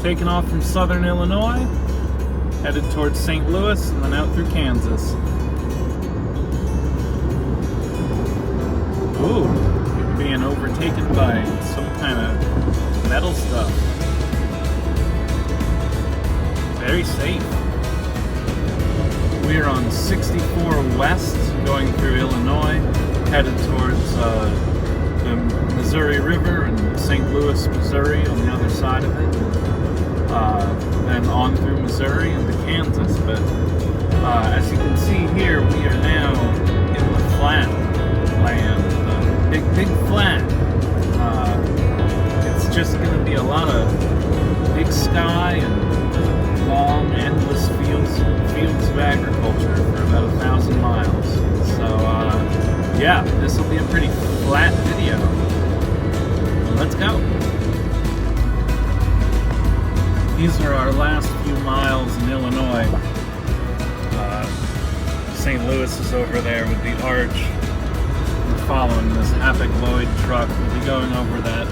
taking off from southern Illinois, headed towards St. Louis, and then out through Kansas. Ooh, being overtaken by some kind of metal stuff. Very safe. We are on 64 West, going through Illinois, headed towards the Missouri River and St. Louis, Missouri on the other side of it. Then on through Missouri into Kansas. But as you can see here, we are now in the flat land, the big flat. It's just going to be a lot of big sky and long, endless fields of agriculture for about 1,000 miles. So yeah, this will be a pretty flat video. Let's go. These are our last few miles in Illinois. St. Louis is over there with the arch. We're following this Hapag-Lloyd truck. We'll be going over that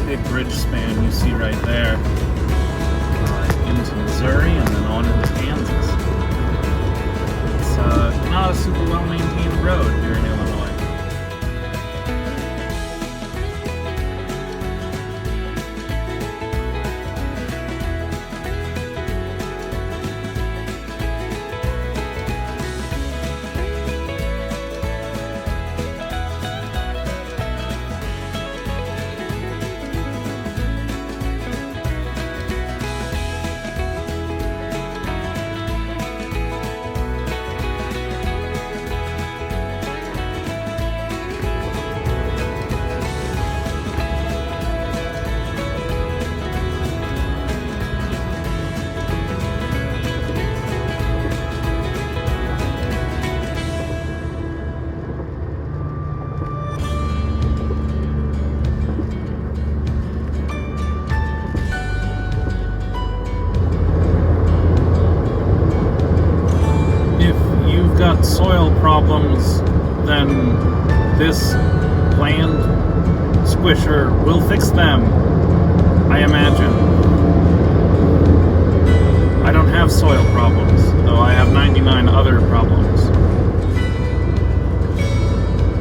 big bridge span you see right there into Missouri and then on into Kansas. It's not a super well-maintained road here in Illinois. Soil problems, then this land squisher will fix them, I imagine. I don't have soil problems, though I have 99 other problems.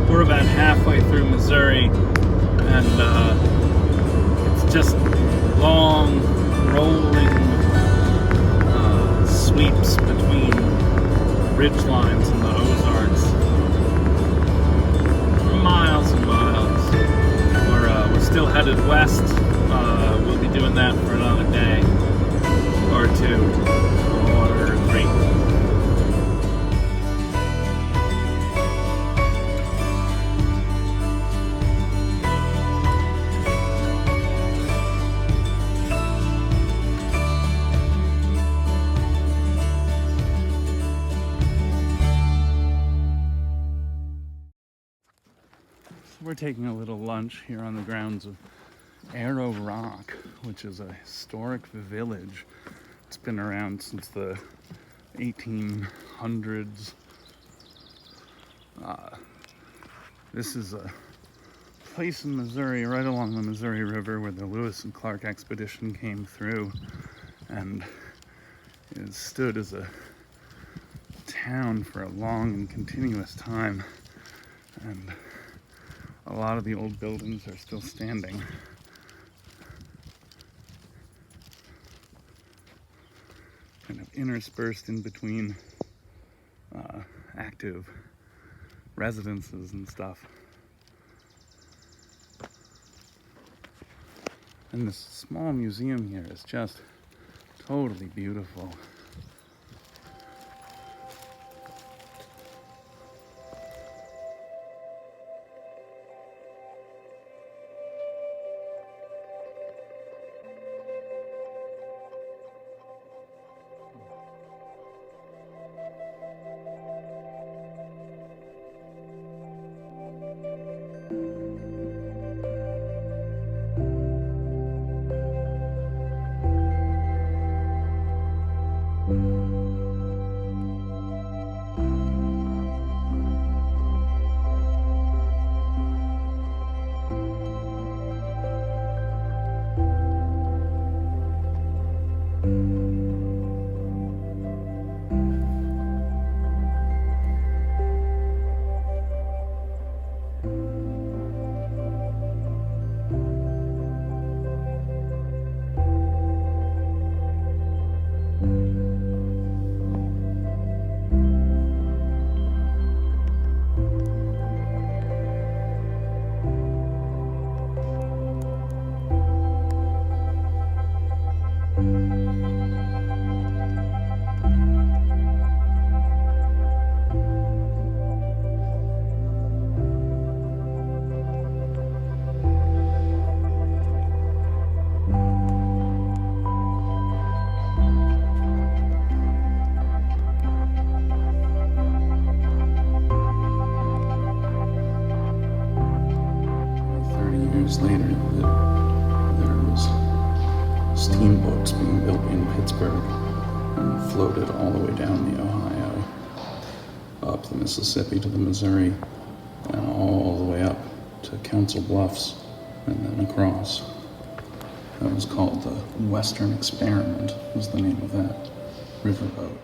We're about halfway through Missouri, and it's just long, rolling sweeps between ridge lines in the Ozarks. Miles and miles. We're still headed west. We'll be doing that for another day or two or three. We're taking a little lunch here on the grounds of Arrow Rock, which is a historic village. It's been around since the 1800s. This is a place in Missouri, right along the Missouri River, where the Lewis and Clark expedition came through, and it stood as a town for a long and continuous time. And a lot of the old buildings are still standing. Kind of interspersed in between active residences and stuff. And this small museum here is just totally beautiful. boats being built in Pittsburgh and floated all the way down the Ohio, up the Mississippi to the Missouri, and all the way up to Council Bluffs, and then across. That was called the Western Experiment, was the name of that riverboat.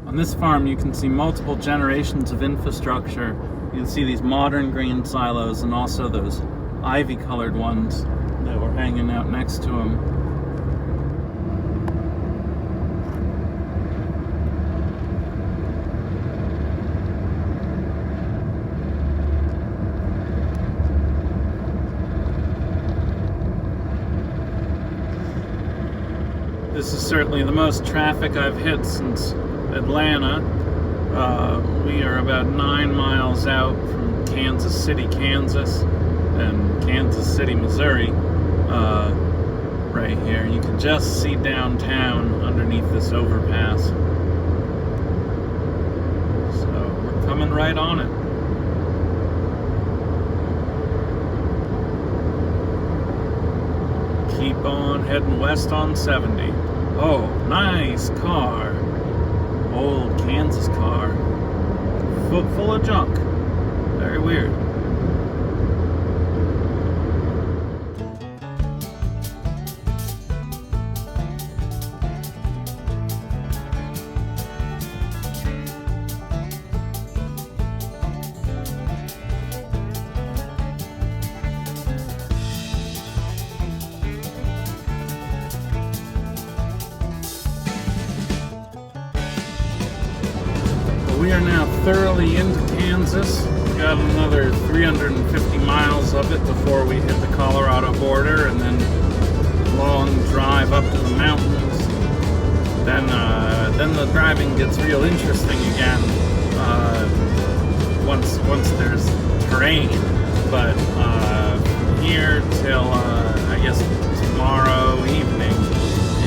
On this farm, you can see multiple generations of infrastructure. You can see these modern grain silos and also those ivy-colored ones that were hanging out next to them. This is certainly the most traffic I've hit since Atlanta. We are about 9 miles out from Kansas City, Kansas, and Kansas City, Missouri. Right here, you can just see downtown underneath this overpass. So we're coming right on it. Keep on heading west on 70. Oh, nice car. Old Kansas car. Full of junk. Very weird. We are now thoroughly into Kansas. We got another 350 miles of it before we hit the Colorado border, and then long drive up to the mountains. Then the driving gets real interesting again once there's terrain. But here till I guess tomorrow evening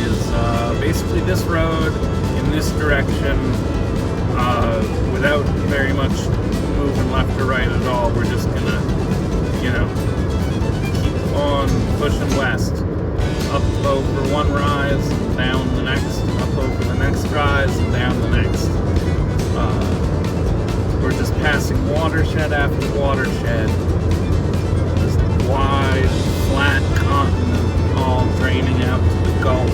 is basically this road in this direction. Without very much moving left or right at all. We're just gonna, keep on pushing west. Up over one rise, and down the next, up over the next rise, and down the next. We're just passing watershed after watershed. Just wide, flat continent, all draining out to the Gulf.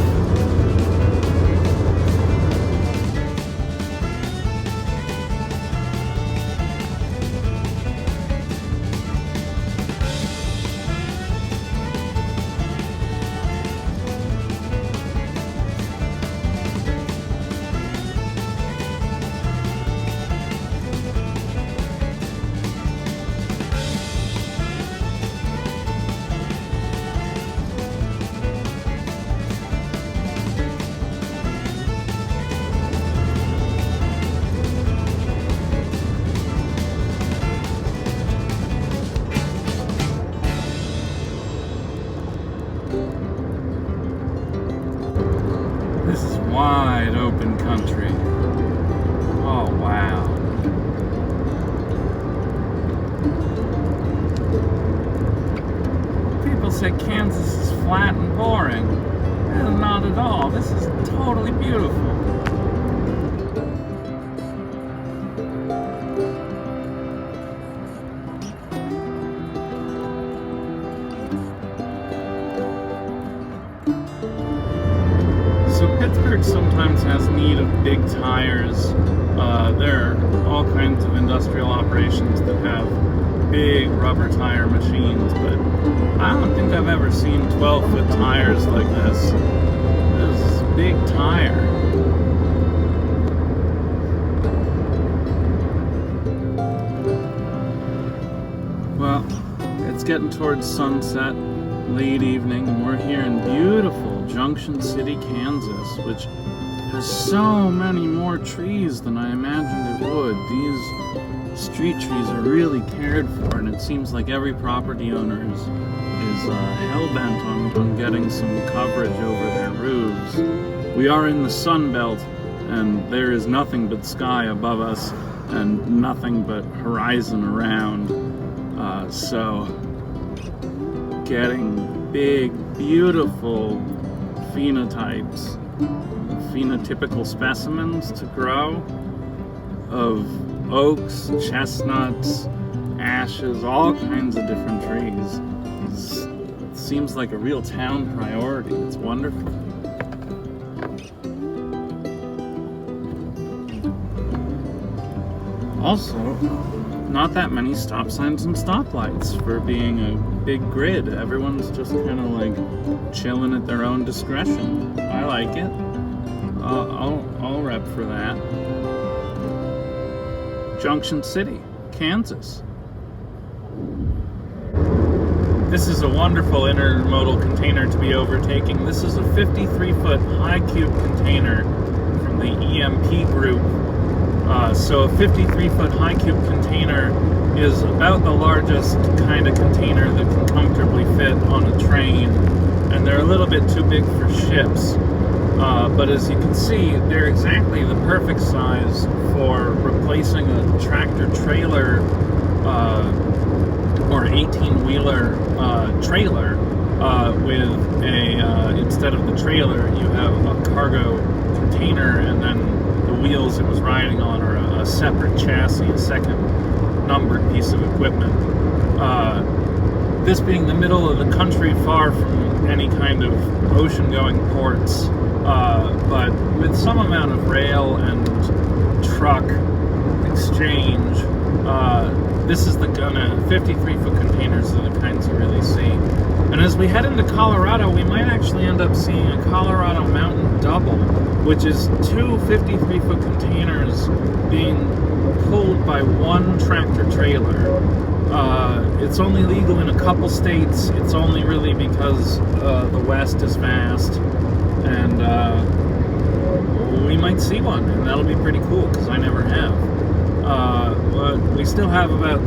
open country. Oh, wow. People say Kansas is flat and boring. Not at all. This is totally beautiful. So Pittsburgh sometimes has need of big tires. There are all kinds of industrial operations that have big rubber tire machines, but I don't think I've ever seen 12-foot tires like this. This is a big tire. Well, it's getting towards sunset, late evening, and we're here in beautiful Junction City, Kansas, which has so many more trees than I imagined it would. These street trees are really cared for, and it seems like every property owner is hell-bent on getting some coverage over their roofs. We are in the Sun Belt, and there is nothing but sky above us and nothing but horizon around. So getting big, beautiful phenotypical specimens to grow of oaks, chestnuts, ashes, all kinds of different trees. It seems like a real town priority. It's wonderful. Also, not that many stop signs and stoplights for being a big grid. Everyone's just kind of like chilling at their own discretion. I like it. I'll rep for that. Junction City, Kansas. This is a wonderful intermodal container to be overtaking. This is a 53-foot high cube container from the EMP group. So a 53-foot high cube container is about the largest kind of container that can comfortably fit on a train, and they're a little bit too big for ships. But as you can see, they're exactly the perfect size for replacing a tractor-trailer or 18-wheeler trailer with a, instead of the trailer, you have a cargo container, and then the wheels it was riding on are a separate chassis, a second numbered piece of equipment. This being the middle of the country, far from any kind of ocean-going ports, but with some amount of rail and truck exchange, this is the kind of 53-foot containers are the kinds you really see. And as we head into Colorado, we might actually end up seeing a Colorado Mountain Double, which is two 53-foot containers being pulled by one tractor trailer. It's only legal in a couple states. It's only really because the West is vast, and we might see one, and that'll be pretty cool because I never have. But we still have about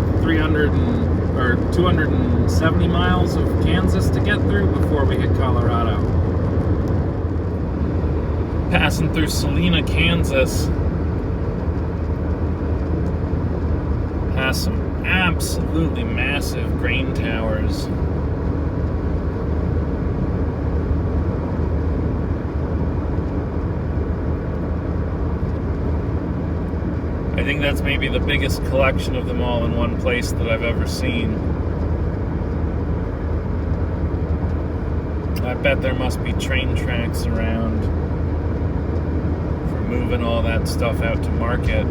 270 miles of Kansas to get through before we hit Colorado. Passing through Salina, Kansas, has some absolutely massive grain towers. I think that's maybe the biggest collection of them all in one place that I've ever seen. I bet there must be train tracks around for moving all that stuff out to market.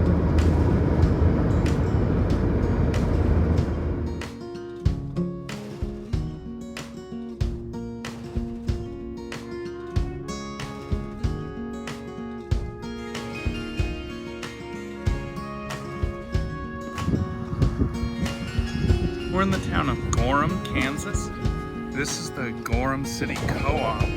We're in the town of Gorham, Kansas. This is the Gorham City Co-op.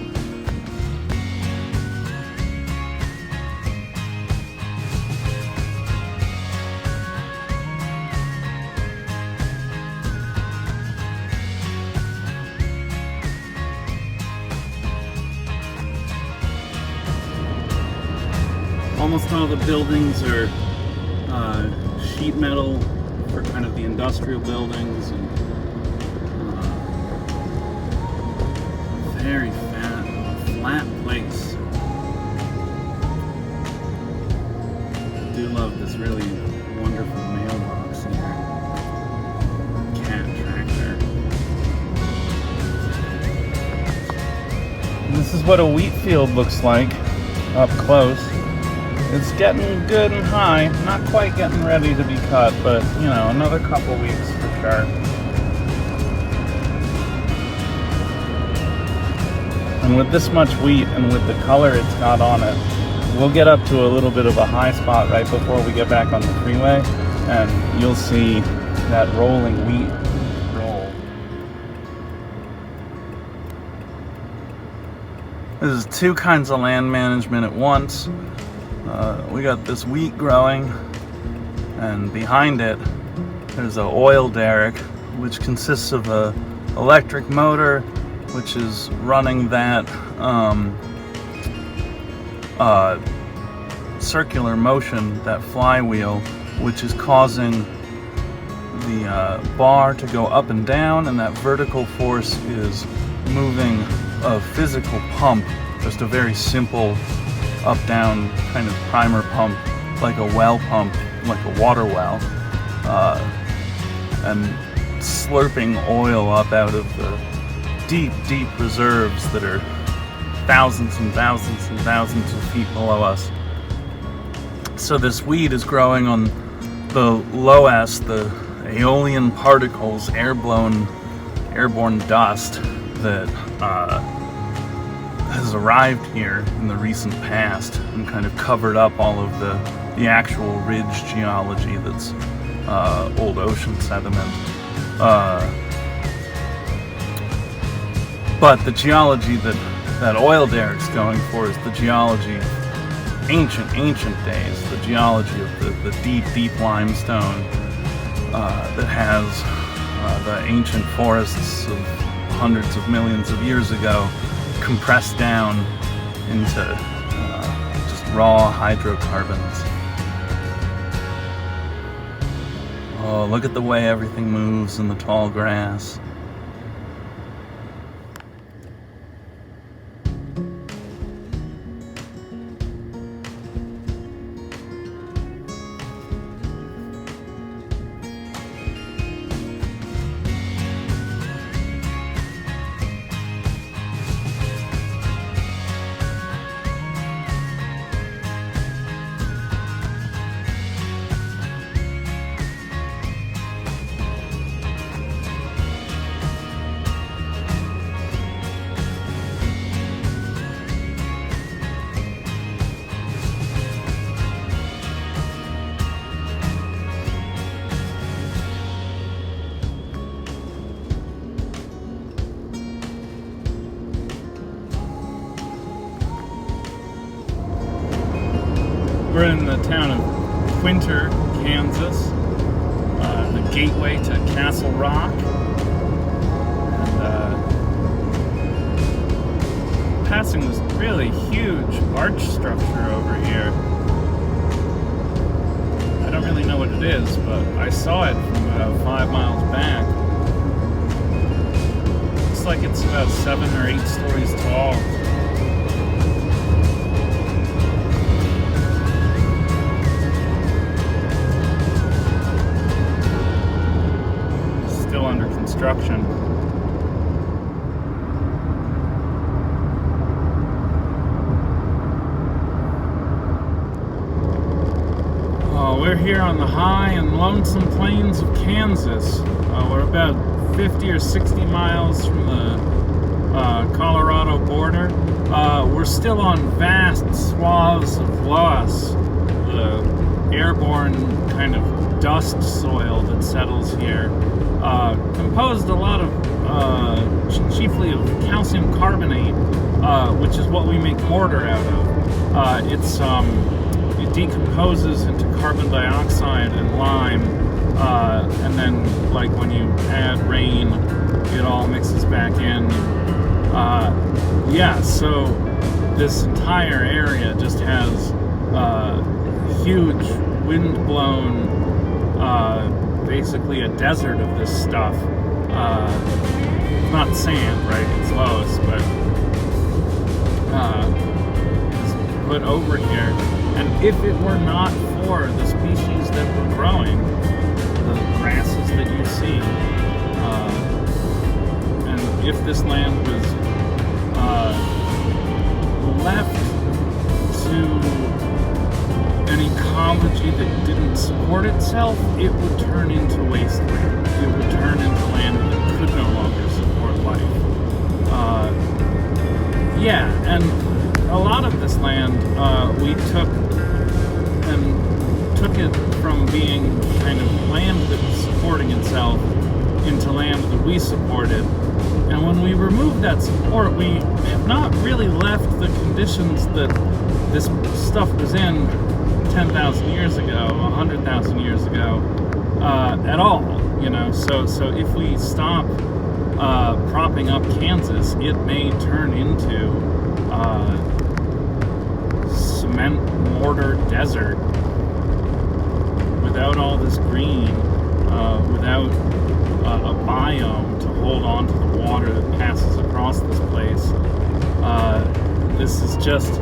almost all the buildings are sheet metal for kind of the industrial buildings, and very flat place. I do love this really wonderful mailbox here. Cat tractor. And this is what a wheat field looks like up close. It's getting good and high, not quite getting ready to be cut, but you know, another couple weeks for sure. And with this much wheat and with the color it's got on it, we'll get up to a little bit of a high spot right before we get back on the freeway, and you'll see that rolling wheat roll. There's two kinds of land management at once. We got this wheat growing, and behind it there's an oil derrick, which consists of a electric motor, which is running that circular motion, that flywheel, which is causing the bar to go up and down, and that vertical force is moving a physical pump, just a very simple up-down kind of primer pump, like a well pump, like a water well, and slurping oil up out of the deep reserves that are thousands and thousands and thousands of feet below us. So this weed is growing on the LOAS, the aeolian particles, airborne dust that has arrived here in the recent past and kind of covered up all of the actual ridge geology that's old ocean sediment. But the geology that oil derrick's going for is the geology of ancient days, the geology of the deep limestone that has the ancient forests of hundreds of millions of years ago compressed down into just raw hydrocarbons. Oh, look at the way everything moves in the tall grass. We're in the town of Quinter, Kansas, the gateway to Castle Rock, and passing this really huge arch structure over here. I don't really know what it is, but I saw it from about 5 miles back. Looks like it's about 7 or 8 stories tall. Under construction. Oh, we're here on the high and lonesome plains of Kansas. We're about 50 or 60 miles from the Colorado border. We're still on vast swaths of loess, the airborne kind of dust soil that settles here. Composed a lot of, chiefly of calcium carbonate, which is what we make mortar out of. It decomposes into carbon dioxide and lime, and then, like, when you add rain, it all mixes back in. Yeah, so this entire area just has huge wind-blown, basically a desert of this stuff. Not sand, right? It's Loess, but is put over here. And if it were not for the species that were growing, the grasses that you see, and if this land was left to an ecology that didn't support itself, it would turn into wasteland. It would turn into land that could no longer support life. Yeah, and a lot of this land we took it from being kind of land that was supporting itself into land that we supported. And when we removed that support, we have not really left the conditions that this stuff was in 10,000 years ago, 100,000 years ago, at all, you know. So if we stop propping up Kansas, it may turn into cement mortar desert without all this green, without a biome to hold on to the water that passes across this place. This is just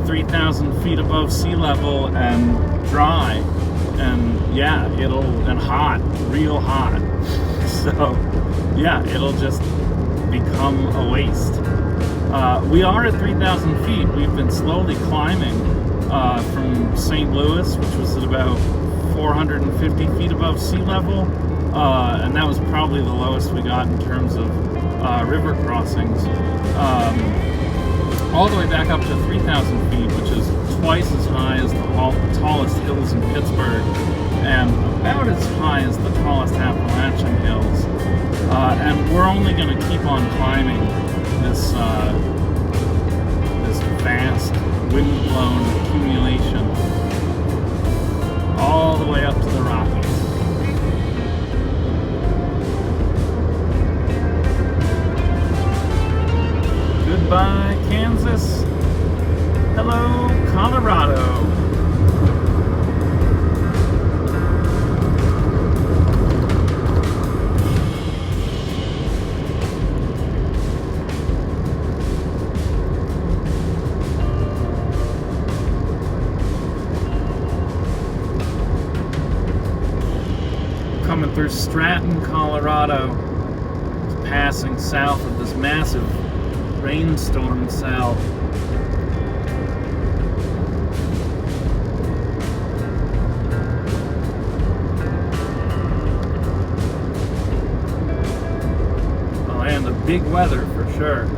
3,000 feet above sea level and dry, and yeah, and hot, real hot. So yeah, it'll just become a waste. We are at 3,000 feet. We've been slowly climbing from St. Louis, which was at about 450 feet above sea level, and that was probably the lowest we got in terms of river crossings. All the way back up to 3,000 feet, which is twice as high as the tallest hills in Pittsburgh, and about as high as the tallest Appalachian hills. And we're only going to keep on climbing this vast wind-blown accumulation all the way up to the Rockies. Goodbye, Kansas. Hello, Colorado. Coming through Stratton, Colorado, passing south of this massive rainstorm cell. Oh, and the big weather for sure.